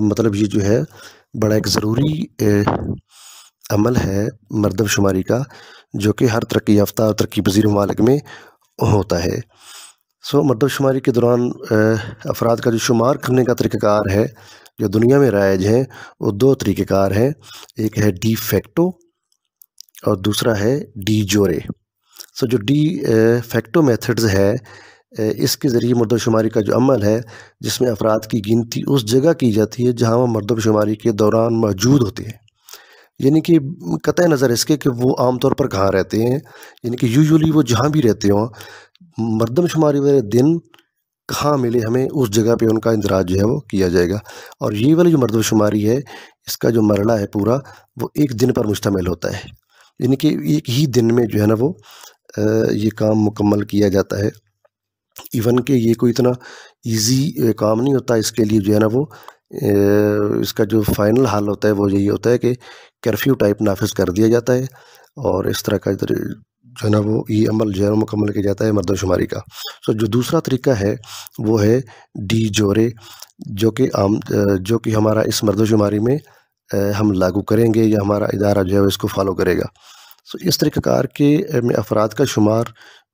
مطلب یہ جو ہے بڑا ایک ضروری عمل ہے مردم شماری کا، جو کہ ہر ترقی یافتہ اور ترقی پذیر ممالک میں ہوتا ہے۔ مردم شماری کے دوران افراد کا جو شمار کرنے کا طریقہ کار ہے جو دنیا میں رائج ہیں، وہ دو طریقہ کار ہیں، ایک ہے ڈی فیکٹو اور دوسرا ہے ڈی جورے۔ جو ڈی فیکٹو میتھڈز ہے، اس کے ذریعے مردم شماری کا جو عمل ہے جس میں افراد کی گنتی اس جگہ کی جاتی ہے جہاں وہ مردم شماری کے دوران موجود ہوتے ہیں، یعنی کہ قطع نظر اس کے کہ وہ عام طور پر کہاں رہتے ہیں، یعنی کہ یوزولی وہ جہاں بھی رہتے ہوں، مردم شماری والے دن کہاں ملے ہمیں اس جگہ پہ ان کا اندراج جو ہے وہ کیا جائے گا۔ اور یہ والی جو مردم شماری ہے، اس کا جو مرحلہ ہے پورا، وہ ایک دن پر مشتمل ہوتا ہے، یعنی کہ ایک ہی دن میں جو ہے نا وہ یہ کام مکمل کیا جاتا ہے۔ ایون کہ یہ کوئی اتنا ایزی کام نہیں ہوتا، اس کے لیے جو ہے نا وہ اس کا جو فائنل حل ہوتا ہے وہ یہی ہوتا ہے کہ کرفیو ٹائپ نافذ کر دیا جاتا ہے، اور اس طرح کا جو ہے نا وہ یہ عمل جو ہے مکمل کیا جاتا ہے مردم شماری کا۔ جو دوسرا طریقہ ہے وہ ہے ڈی جورے، جو کہ ہمارا اس مردم شماری میں ہم لاگو کریں گے یا ہمارا ادارہ جو ہے اس کو فالو کرے گا۔ اس طریقہ کار کے میں افراد کا شمار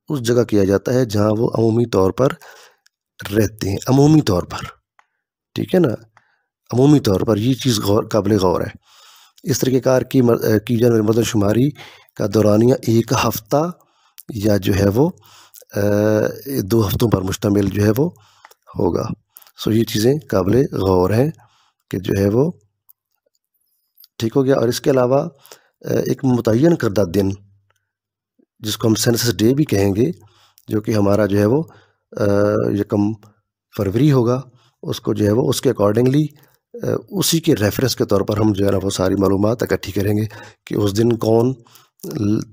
اس جگہ کیا جاتا ہے جہاں وہ عمومی طور پر رہتے ہیں، عمومی طور پر، ٹھیک ہے نا، عمومی طور پر یہ چیز قابل غور ہے۔ اس طریقہ کار کی جانے والی مردم شماری کا دورانیہ ایک ہفتہ یا جو ہے وہ 2 ہفتوں پر مشتمل جو ہے وہ ہوگا۔ یہ چیزیں قابل غور ہیں کہ جو ہے وہ ٹھیک ہو گیا۔ اور اس کے علاوہ ایک متعین کردہ دن جس کو ہم سینسس ڈے بھی کہیں گے، جو کہ ہمارا جو ہے وہ 1 فروری ہوگا، اس کو جو ہے وہ اس کے اکارڈنگلی اسی کے ریفرنس کے طور پر ہم جو ہے نا وہ ساری معلومات اکٹھی کریں گے کہ اس دن کون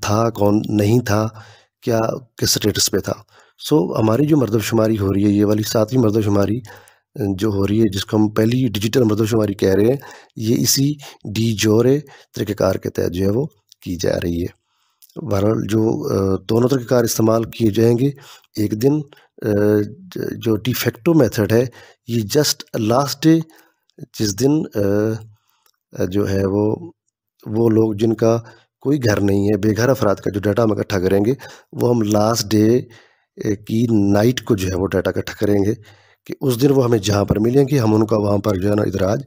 تھا کون نہیں تھا، کیا کس سٹیٹس پہ تھا۔ ہماری جو مردم شماری ہو رہی ہے، یہ والی 7ویں مردم شماری جو ہو رہی ہے، جس کو ہم پہلی ڈیجیٹل مردم شماری کہہ رہے ہیں، یہ اسی ڈی جورے طریقہ کار کے تحت جو ہے وہ کی جا رہی ہے۔ بہرحال جو دونوں طریقہ کار استعمال کیے جائیں گے، ایک دن جو ڈی فیکٹو میتھڈ ہے، یہ جسٹ لاسٹ ڈے، جس دن جو ہے وہ لوگ جن کا کوئی گھر نہیں ہے، بے گھر افراد کا جو ڈیٹا ہم اکٹھا کریں گے، وہ ہم لاسٹ ڈے کی نائٹ کو جو ہے وہ ڈیٹا اکٹھا کریں گے کہ اس دن وہ ہمیں جہاں پر ملیں گے ہم ان کا وہاں پر جو ہے نا ادراج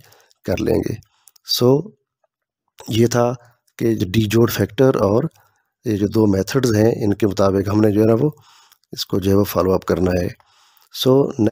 کر لیں گے۔ یہ تھا کہ ڈی جوڑ فیکٹر اور یہ جو 2 میتھڈز ہیں، ان کے مطابق ہم نے جو ہے نا وہ اس کو جو ہے وہ فالو اپ کرنا ہے۔